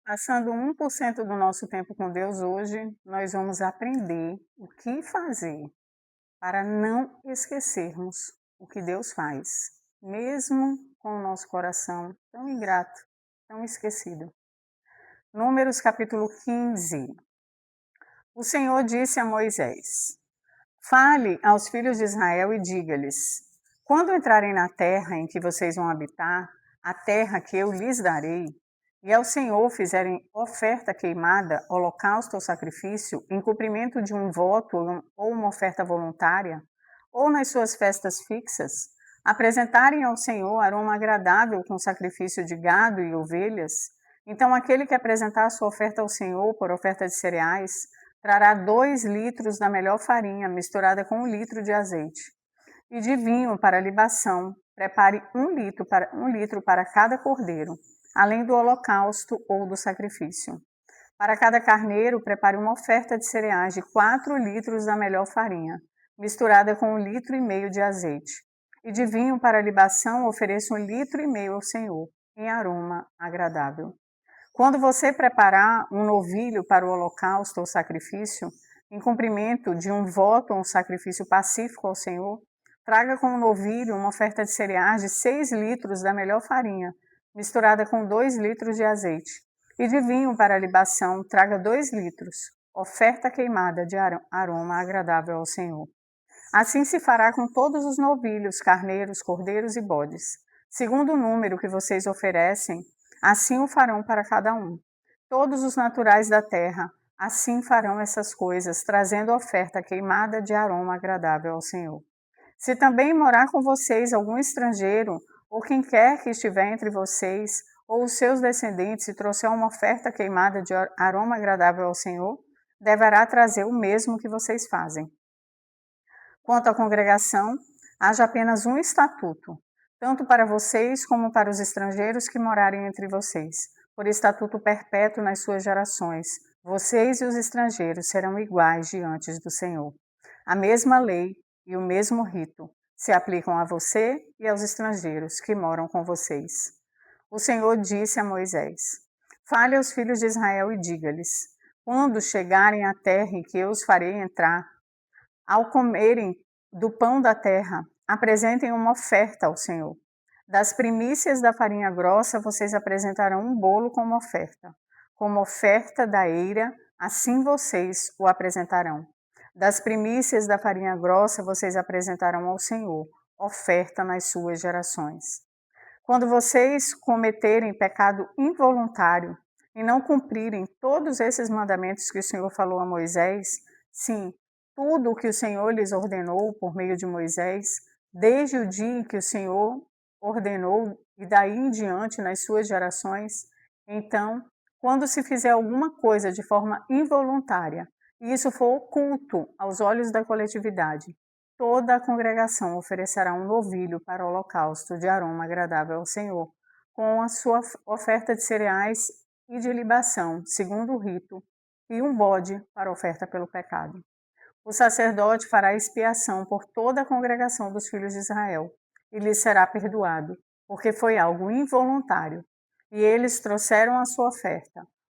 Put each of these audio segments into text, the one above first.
Passando 1% do nosso tempo com Deus hoje, nós vamos aprender o que fazer para não esquecermos o que Deus faz, mesmo com o nosso coração tão ingrato, tão esquecido. Números capítulo 15. O Senhor disse a Moisés: Fale aos filhos de Israel e diga-lhes: Quando entrarem na terra em que vocês vão habitar, a terra que eu lhes darei, e ao Senhor fizerem oferta queimada, holocausto ou sacrifício, em cumprimento de um voto ou uma oferta voluntária, ou nas suas festas fixas, apresentarem ao Senhor aroma agradável com sacrifício de gado e ovelhas, então aquele que apresentar a sua oferta ao Senhor por oferta de cereais, trará 2 litros da melhor farinha misturada com 1 litro de azeite. E de vinho para libação, prepare 1 litro para cada cordeiro, além do holocausto ou do sacrifício. Para cada carneiro, prepare uma oferta de cereais de 4 litros da melhor farinha, misturada com 1,5 litro de azeite. E de vinho para libação, ofereça 1,5 litro ao Senhor, em aroma agradável. Quando você preparar um novilho para o holocausto ou sacrifício, em cumprimento de um voto ou um sacrifício pacífico ao Senhor, traga com o novilho uma oferta de cereais de 6 litros da melhor farinha, misturada com 2 litros de azeite. E de vinho para a libação, traga 2 litros, oferta queimada de aroma agradável ao Senhor. Assim se fará com todos os novilhos, carneiros, cordeiros e bodes. Segundo o número que vocês oferecem, assim o farão para cada um. Todos os naturais da terra, assim farão essas coisas, trazendo oferta queimada de aroma agradável ao Senhor. Se também morar com vocês algum estrangeiro, ou quem quer que estiver entre vocês, ou os seus descendentes, e trouxer uma oferta queimada de aroma agradável ao Senhor, deverá trazer o mesmo que vocês fazem. Quanto à congregação, haja apenas um estatuto, tanto para vocês como para os estrangeiros que morarem entre vocês, por estatuto perpétuo nas suas gerações. Vocês e os estrangeiros serão iguais diante do Senhor. A mesma lei e o mesmo rito se aplicam a você e aos estrangeiros que moram com vocês. O Senhor disse a Moisés: Fale aos filhos de Israel e diga-lhes: Quando chegarem à terra em que eu os farei entrar, ao comerem do pão da terra, apresentem uma oferta ao Senhor. Das primícias da farinha grossa, vocês apresentarão um bolo como oferta. Como oferta da eira, assim vocês o apresentarão. Das primícias da farinha grossa, vocês apresentarão ao Senhor, oferta nas suas gerações. Quando vocês cometerem pecado involuntário e não cumprirem todos esses mandamentos que o Senhor falou a Moisés, sim, tudo o que o Senhor lhes ordenou por meio de Moisés, desde o dia em que o Senhor ordenou e daí em diante nas suas gerações, então, quando se fizer alguma coisa de forma involuntária, e isso for oculto aos olhos da coletividade, toda a congregação oferecerá um novilho para o holocausto de aroma agradável ao Senhor, com a sua oferta de cereais e de libação, segundo o rito, e um bode para oferta pelo pecado. O sacerdote fará expiação por toda a congregação dos filhos de Israel, e lhes será perdoado, porque foi algo involuntário. E eles trouxeram a sua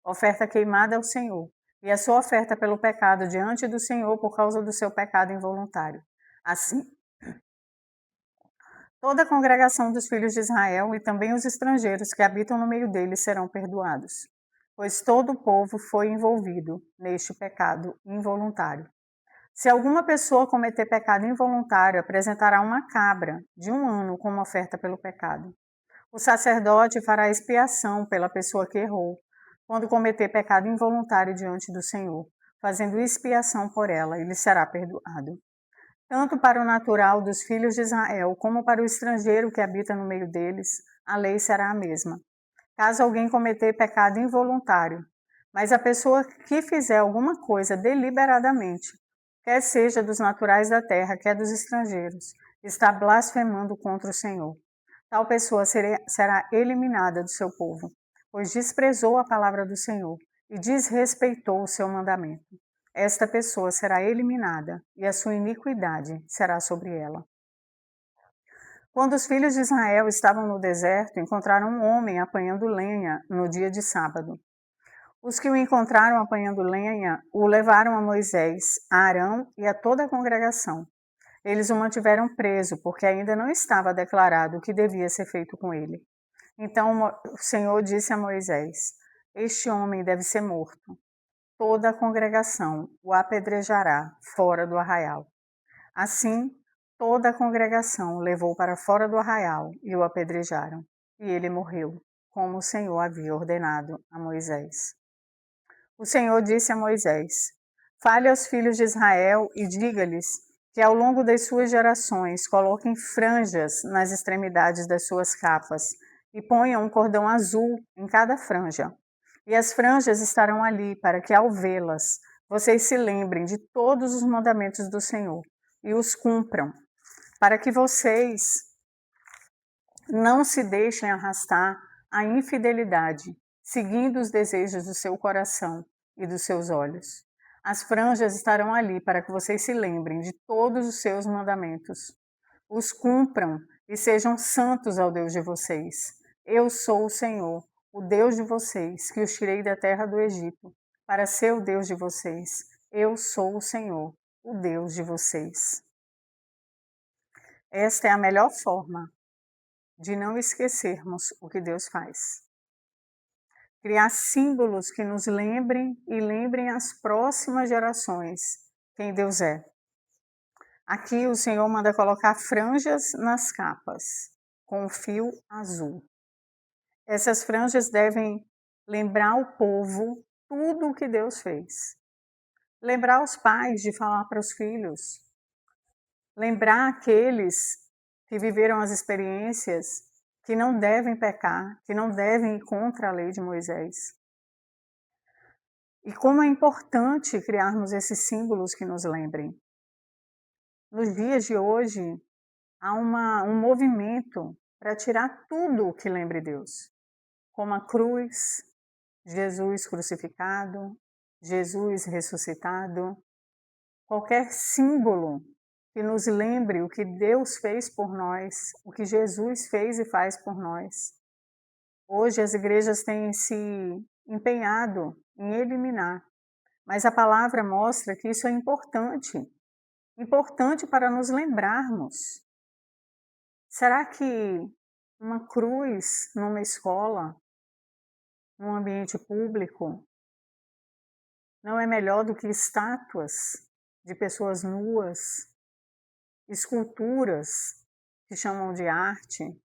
oferta queimada ao Senhor, e a sua oferta pelo pecado diante do Senhor por causa do seu pecado involuntário. Assim, toda a congregação dos filhos de Israel e também os estrangeiros que habitam no meio deles serão perdoados, pois todo o povo foi envolvido neste pecado involuntário. Se alguma pessoa cometer pecado involuntário, apresentará uma cabra de 1 ano como oferta pelo pecado. O sacerdote fará expiação pela pessoa que errou, quando cometer pecado involuntário diante do Senhor, fazendo expiação por ela, e lhe será perdoado. Tanto para o natural dos filhos de Israel, como para o estrangeiro que habita no meio deles, a lei será a mesma. Caso alguém cometer pecado involuntário, mas a pessoa que fizer alguma coisa deliberadamente, quer seja dos naturais da terra, quer dos estrangeiros, está blasfemando contra o Senhor. Tal pessoa será eliminada do seu povo, pois desprezou a palavra do Senhor e desrespeitou o seu mandamento. Esta pessoa será eliminada e a sua iniquidade será sobre ela. Quando os filhos de Israel estavam no deserto, encontraram um homem apanhando lenha no dia de sábado. Os que o encontraram apanhando lenha o levaram a Moisés, a Arão e a toda a congregação. Eles o mantiveram preso, porque ainda não estava declarado o que devia ser feito com ele. Então o Senhor disse a Moisés: Este homem deve ser morto. Toda a congregação o apedrejará fora do arraial. Assim, toda a congregação o levou para fora do arraial e o apedrejaram. E ele morreu, como o Senhor havia ordenado a Moisés. O Senhor disse a Moisés: Fale aos filhos de Israel e diga-lhes que ao longo das suas gerações coloquem franjas nas extremidades das suas capas e ponham um cordão azul em cada franja. E as franjas estarão ali para que, ao vê-las, vocês se lembrem de todos os mandamentos do Senhor e os cumpram, para que vocês não se deixem arrastar à infidelidade, seguindo os desejos do seu coração e dos seus olhos. As franjas estarão ali para que vocês se lembrem de todos os seus mandamentos. Os cumpram e sejam santos ao Deus de vocês. Eu sou o Senhor, o Deus de vocês, que os tirei da terra do Egito, para ser o Deus de vocês. Eu sou o Senhor, o Deus de vocês. Esta é a melhor forma de não esquecermos o que Deus faz. Criar símbolos que nos lembrem e lembrem as próximas gerações quem Deus é. Aqui o Senhor manda colocar franjas nas capas, com um fio azul. Essas franjas devem lembrar o povo tudo o que Deus fez. Lembrar os pais de falar para os filhos. Lembrar aqueles que viveram as experiências que não devem pecar, que não devem ir contra a lei de Moisés. E como é importante criarmos esses símbolos que nos lembrem. Nos dias de hoje, há um movimento para tirar tudo o que lembre Deus, como a cruz, Jesus crucificado, Jesus ressuscitado, qualquer símbolo que nos lembre o que Deus fez por nós, o que Jesus fez e faz por nós. Hoje as igrejas têm se empenhado em eliminar, mas a palavra mostra que isso é importante para nos lembrarmos. Será que uma cruz numa escola, num ambiente público, não é melhor do que estátuas de pessoas nuas, esculturas que chamam de arte,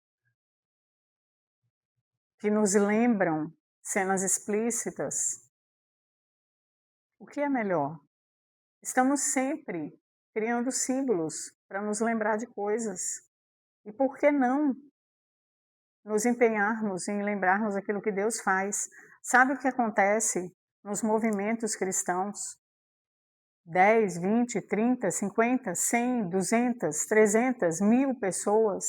que nos lembram cenas explícitas? O que é melhor? Estamos sempre criando símbolos para nos lembrar de coisas. E por que não nos empenharmos em lembrarmos aquilo que Deus faz? Sabe o que acontece nos movimentos cristãos? 10, 20, 30, 50, 100, 200, 300, 1000 pessoas,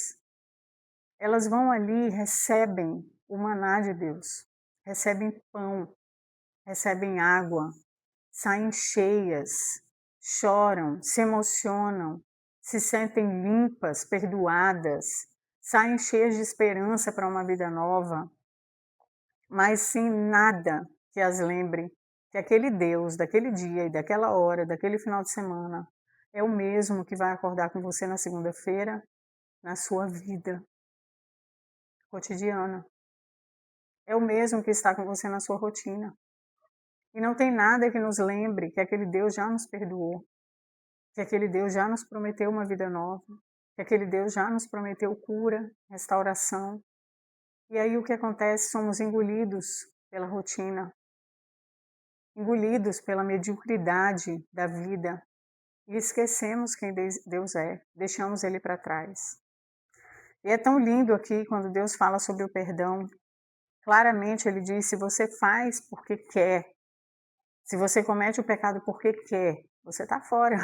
elas vão ali e recebem o maná de Deus, recebem pão, recebem água, saem cheias, choram, se emocionam, se sentem limpas, perdoadas, saem cheias de esperança para uma vida nova, mas sem nada que as lembre que aquele Deus, daquele dia e daquela hora, daquele final de semana, é o mesmo que vai acordar com você na segunda-feira, na sua vida cotidiana. É o mesmo que está com você na sua rotina. E não tem nada que nos lembre que aquele Deus já nos perdoou, que aquele Deus já nos prometeu uma vida nova, que aquele Deus já nos prometeu cura, restauração. E aí o que acontece? Somos engolidos pela rotina, engolidos pela mediocridade da vida e esquecemos quem Deus é, deixamos Ele para trás. E é tão lindo aqui quando Deus fala sobre o perdão. Claramente Ele diz: se você faz porque quer, se você comete o pecado porque quer, você está fora.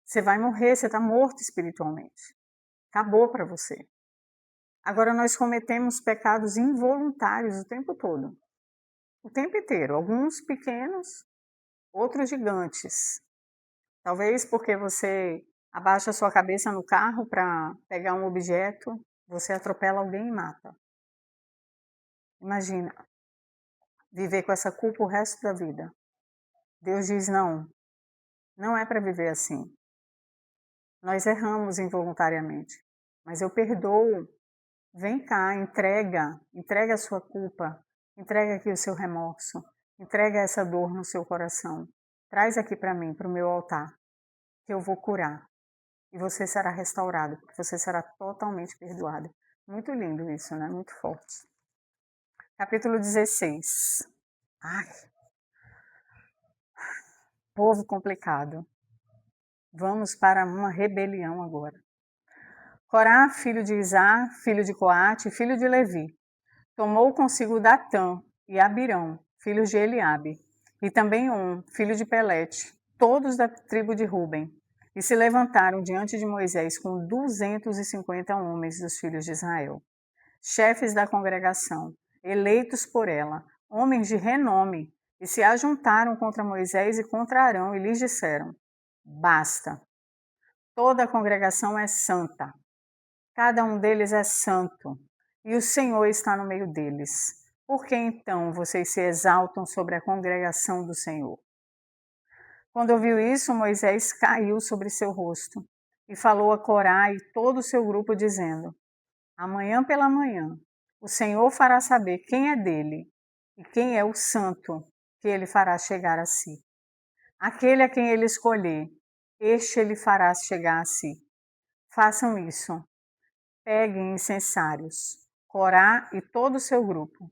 Você vai morrer, você está morto espiritualmente. Acabou para você. Agora nós cometemos pecados involuntários o tempo todo. O tempo inteiro. Alguns pequenos, outros gigantes. Talvez porque você abaixa a sua cabeça no carro para pegar um objeto, você atropela alguém e mata. Imagina. viver com essa culpa o resto da vida. Deus diz não, não é para viver assim. Nós erramos involuntariamente, mas eu perdoo. Vem cá, entrega a sua culpa, entrega aqui o seu remorso, entrega essa dor no seu coração. Traz aqui para mim, para o meu altar, que eu vou curar. E você será restaurado, porque você será totalmente perdoado. Muito lindo isso, né? Muito forte. Capítulo 16. Ai, povo complicado. Vamos para uma rebelião agora. Corá, filho de Izá, filho de Coate, filho de Levi, tomou consigo Datã e Abirão, filhos de Eliabe, e também filho de Pelete, todos da tribo de Ruben, e se levantaram diante de Moisés com 250 homens dos filhos de Israel, chefes da congregação, eleitos por ela, homens de renome, e se ajuntaram contra Moisés e contra Arão e lhes disseram: basta, toda a congregação é santa, cada um deles é santo, e o Senhor está no meio deles. Por que então vocês se exaltam sobre a congregação do Senhor? Quando ouviu isso, Moisés caiu sobre seu rosto e falou a Corá e todo o seu grupo, dizendo: amanhã pela manhã, o Senhor fará saber quem é dele e quem é o santo que ele fará chegar a si. Aquele a quem ele escolher, este ele fará chegar a si. Façam isso. Peguem incensários, Corá e todo o seu grupo.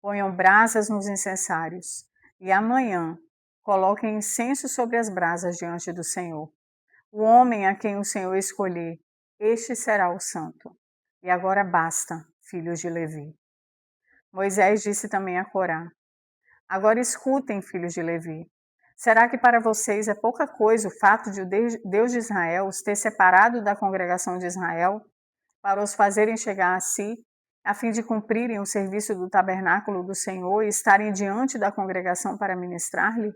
Ponham brasas nos incensários, e amanhã coloquem incenso sobre as brasas diante do Senhor. O homem a quem o Senhor escolher, este será o santo. E agora basta, filhos de Levi. Moisés disse também a Corá: agora escutem, filhos de Levi. Será que para vocês é pouca coisa o fato de o Deus de Israel os ter separado da congregação de Israel para os fazerem chegar a si, a fim de cumprirem o serviço do tabernáculo do Senhor e estarem diante da congregação para ministrar-lhe?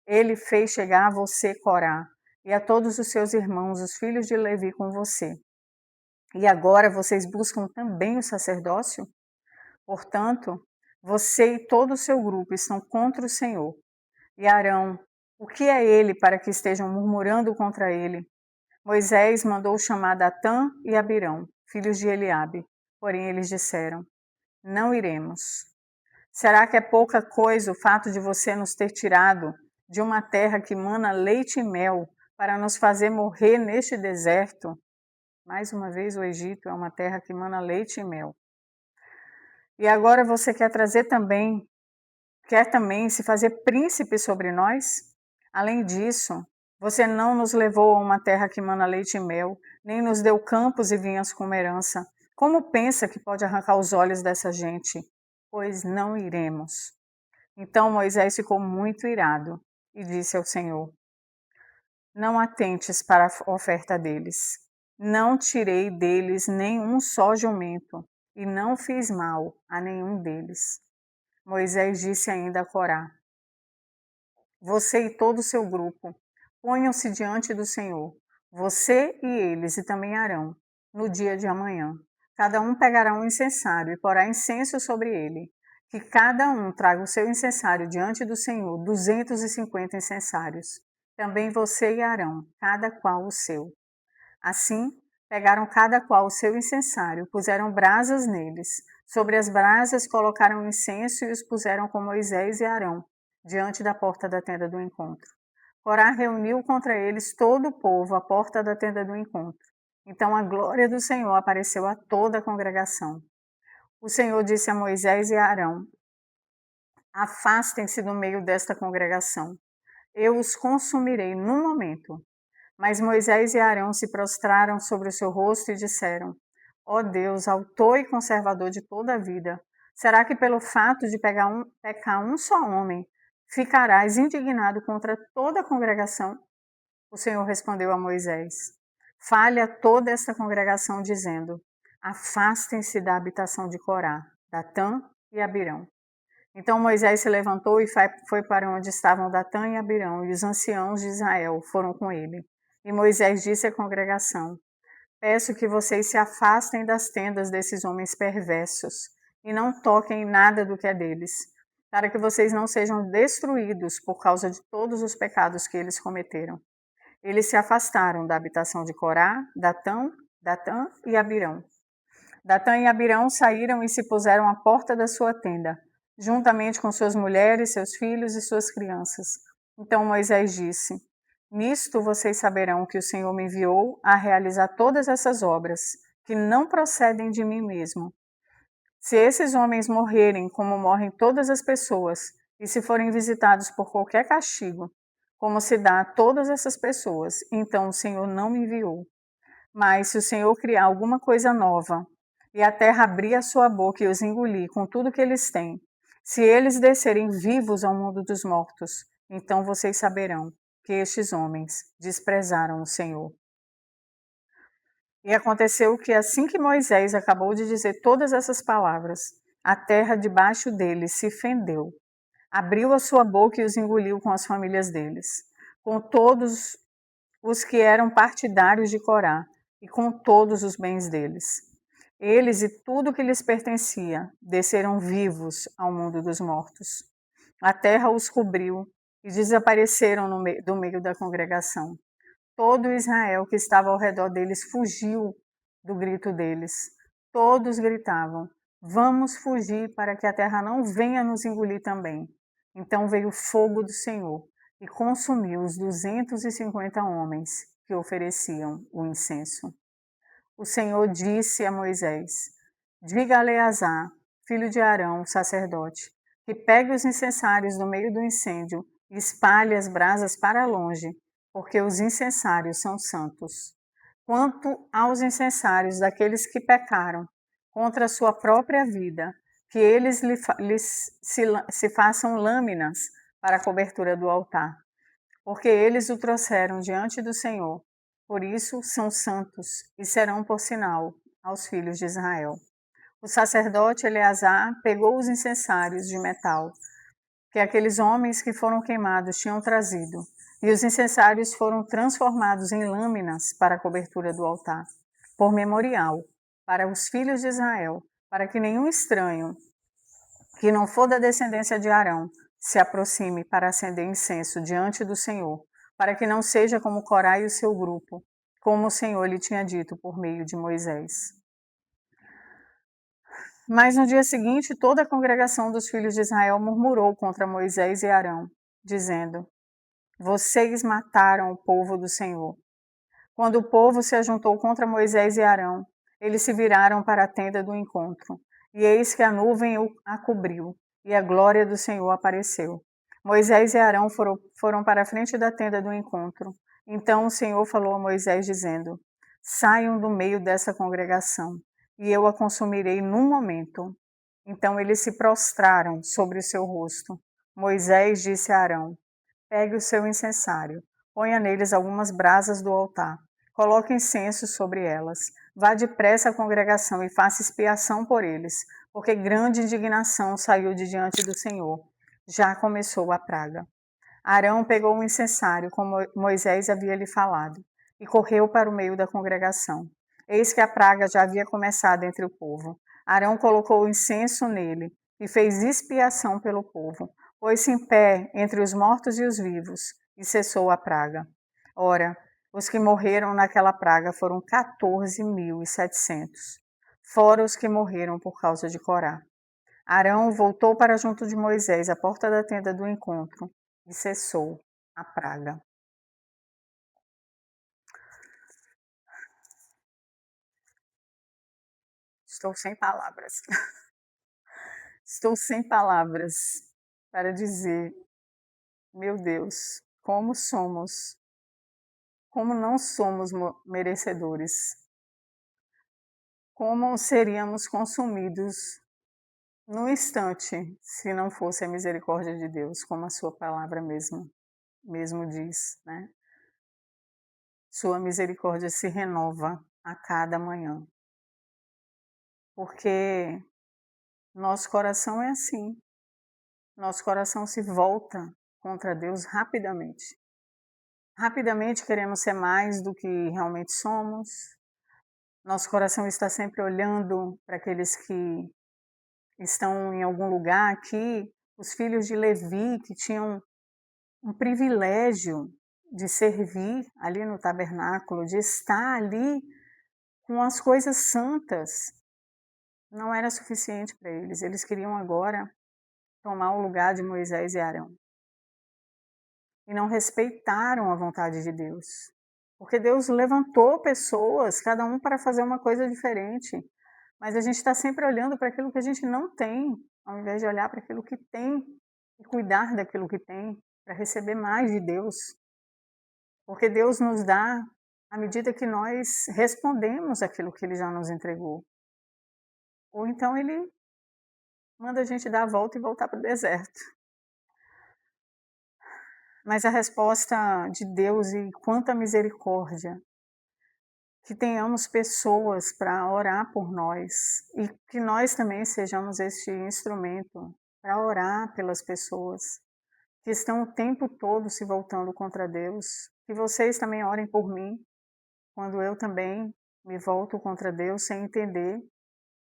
Ele fez chegar a você, Corá, e a todos os seus irmãos, os filhos de Levi, com você. E agora vocês buscam também o sacerdócio? Portanto, você e todo o seu grupo estão contra o Senhor. E Arão, o que é ele para que estejam murmurando contra ele? Moisés mandou chamar Datã e Abirão, filhos de Eliabe. Porém eles disseram: não iremos. Será que é pouca coisa o fato de você nos ter tirado de uma terra que mana leite e mel para nos fazer morrer neste deserto? Mais uma vez, o Egito é uma terra que mana leite e mel. E agora você quer também se fazer príncipe sobre nós? Além disso, você não nos levou a uma terra que mana leite e mel, nem nos deu campos e vinhas como herança. Como pensa que pode arrancar os olhos dessa gente? Pois não iremos. Então Moisés ficou muito irado e disse ao Senhor: não atentes para a oferta deles. Não tirei deles nenhum só jumento, e não fiz mal a nenhum deles. Moisés disse ainda a Corá: você e todo o seu grupo, ponham-se diante do Senhor, você e eles, e também Arão, no dia de amanhã. Cada um pegará um incensário e porá incenso sobre ele. Que cada um traga o seu incensário diante do Senhor, 250 incensários. Também você e Arão, cada qual o seu. Assim, pegaram cada qual o seu incensário, puseram brasas neles. Sobre as brasas colocaram incenso e os puseram com Moisés e Arão, diante da porta da tenda do encontro. Corá reuniu contra eles todo o povo à porta da tenda do encontro. Então a glória do Senhor apareceu a toda a congregação. O Senhor disse a Moisés e a Arão: afastem-se do meio desta congregação. Eu os consumirei num momento. Mas Moisés e Arão se prostraram sobre o seu rosto e disseram: ó Deus, autor e conservador de toda a vida, será que pelo fato de pecar um só homem, ficarás indignado contra toda a congregação? O Senhor respondeu a Moisés: fale a toda esta congregação, dizendo: afastem-se da habitação de Corá, Datã e Abirão. Então Moisés se levantou e foi para onde estavam Datã e Abirão, e os anciãos de Israel foram com ele. E Moisés disse à congregação: peço que vocês se afastem das tendas desses homens perversos, e não toquem em nada do que é deles. para que vocês não sejam destruídos por causa de todos os pecados que eles cometeram. Eles se afastaram da habitação de Corá, Datã e Abirão. Datã e Abirão saíram e se puseram à porta da sua tenda, juntamente com suas mulheres, seus filhos e suas crianças. Então Moisés disse: Nisto vocês saberão que o Senhor me enviou a realizar todas essas obras, que não procedem de mim mesmo. Se esses homens morrerem como morrem todas as pessoas, e se forem visitados por qualquer castigo, como se dá a todas essas pessoas, então o Senhor não me enviou. Mas se o Senhor criar alguma coisa nova, e a terra abrir a sua boca e os engolir com tudo que eles têm, se eles descerem vivos ao mundo dos mortos, então vocês saberão que estes homens desprezaram o Senhor. E aconteceu que assim que Moisés acabou de dizer todas essas palavras, a terra debaixo deles se fendeu, abriu a sua boca e os engoliu com as famílias deles, com todos os que eram partidários de Corá e com todos os bens deles. Eles e tudo que lhes pertencia desceram vivos ao mundo dos mortos. A terra os cobriu e desapareceram do meio da congregação. Todo Israel que estava ao redor deles fugiu do grito deles. Todos gritavam: Vamos fugir para que a terra não venha nos engolir também. Então veio o fogo do Senhor e consumiu os 250 homens que ofereciam o incenso. O Senhor disse a Moisés: Diga a Eleazar, filho de Arão, sacerdote, que pegue os incensários do meio do incêndio e espalhe as brasas para longe, porque os incensários são santos. Quanto aos incensários daqueles que pecaram contra a sua própria vida, que eles se façam lâminas para a cobertura do altar, porque eles o trouxeram diante do Senhor. Por isso são santos e serão por sinal aos filhos de Israel. O sacerdote Eleazar pegou os incensários de metal que aqueles homens que foram queimados tinham trazido, e os incensários foram transformados em lâminas para a cobertura do altar, por memorial, para os filhos de Israel, para que nenhum estranho que não for da descendência de Arão se aproxime para acender incenso diante do Senhor, para que não seja como Corá e o seu grupo, como o Senhor lhe tinha dito por meio de Moisés. Mas no dia seguinte, toda a congregação dos filhos de Israel murmurou contra Moisés e Arão, dizendo: Vocês mataram o povo do Senhor. Quando o povo se ajuntou contra Moisés e Arão, eles se viraram para a tenda do encontro, e eis que a nuvem a cobriu, e a glória do Senhor apareceu. Moisés e Arão foram para a frente da tenda do encontro. Então o Senhor falou a Moisés, dizendo: Saiam do meio dessa congregação, e eu a consumirei num momento. Então eles se prostraram sobre o seu rosto. Moisés disse a Arão: Pegue o seu incensário, ponha neles algumas brasas do altar, coloque incenso sobre elas. Vá depressa à congregação e faça expiação por eles, porque grande indignação saiu de diante do Senhor. Já começou a praga. Arão pegou o incensário, como Moisés havia lhe falado, e correu para o meio da congregação. Eis que a praga já havia começado entre o povo. Arão colocou o incenso nele e fez expiação pelo povo. Pôs-se em pé entre os mortos e os vivos, e cessou a praga. Ora, os que morreram naquela praga foram 14.700, fora os que morreram por causa de Corá. Arão voltou para junto de Moisés, à porta da tenda do encontro, e cessou a praga. Estou sem palavras. Estou sem palavras para dizer, meu Deus, como não somos merecedores, como seríamos consumidos no instante se não fosse a misericórdia de Deus, como a sua palavra mesmo diz, né? Sua misericórdia se renova a cada manhã. Porque nosso coração é assim. Nosso coração se volta contra Deus rapidamente. Rapidamente queremos ser mais do que realmente somos. Nosso coração está sempre olhando para aqueles que estão em algum lugar aqui, os filhos de Levi, que tinham um privilégio de servir ali no tabernáculo, de estar ali com as coisas santas, não era suficiente para eles. Eles queriam agora tomar o lugar de Moisés e Arão. E não respeitaram a vontade de Deus. Porque Deus levantou pessoas, cada um para fazer uma coisa diferente. Mas a gente está sempre olhando para aquilo que a gente não tem, ao invés de olhar para aquilo que tem e cuidar daquilo que tem, para receber mais de Deus. Porque Deus nos dá à medida que nós respondemos aquilo que Ele já nos entregou. Ou então Ele manda a gente dar a volta e voltar para o deserto. Mas a resposta de Deus e quanta misericórdia, que tenhamos pessoas para orar por nós e que nós também sejamos este instrumento para orar pelas pessoas que estão o tempo todo se voltando contra Deus. Que vocês também orem por mim, quando eu também me volto contra Deus sem entender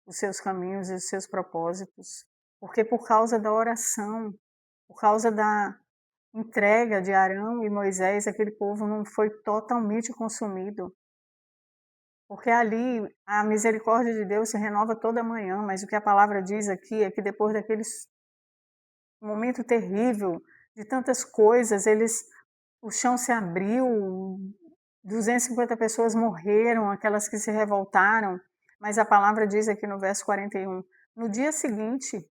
os seus caminhos e os seus propósitos. Porque por causa da oração, por causa da entrega de Arão e Moisés, aquele povo não foi totalmente consumido. Porque ali a misericórdia de Deus se renova toda manhã, mas o que a palavra diz aqui é que depois daquele momento terrível, de tantas coisas, o chão se abriu, 250 pessoas morreram, aquelas que se revoltaram, mas a palavra diz aqui no verso 41, no dia seguinte,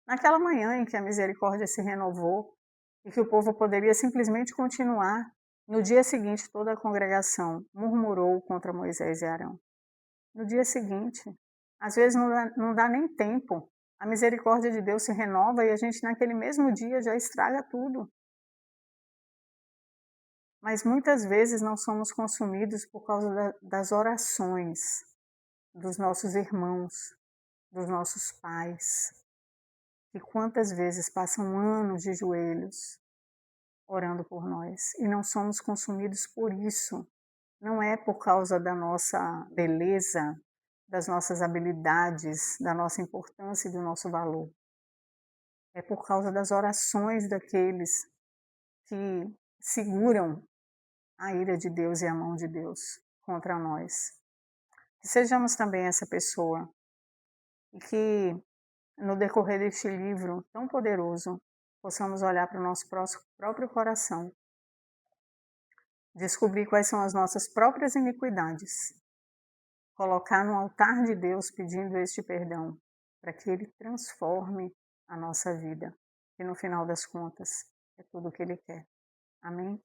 naquela manhã em que a misericórdia se renovou e que o povo poderia simplesmente continuar, no dia seguinte toda a congregação murmurou contra Moisés e Arão. No dia seguinte, às vezes não dá nem tempo, a misericórdia de Deus se renova e a gente naquele mesmo dia já estraga tudo. Mas muitas vezes não somos consumidos por causa das orações dos nossos irmãos, dos nossos pais, que quantas vezes passam anos de joelhos orando por nós e não somos consumidos por isso. Não é por causa da nossa beleza, das nossas habilidades, da nossa importância e do nosso valor. É por causa das orações daqueles que seguram a ira de Deus e a mão de Deus contra nós. Que sejamos também essa pessoa e que no decorrer deste livro tão poderoso possamos olhar para o nosso próprio coração, descobrir quais são as nossas próprias iniquidades, colocar no altar de Deus pedindo este perdão, para que Ele transforme a nossa vida, que no final das contas é tudo o que Ele quer. Amém?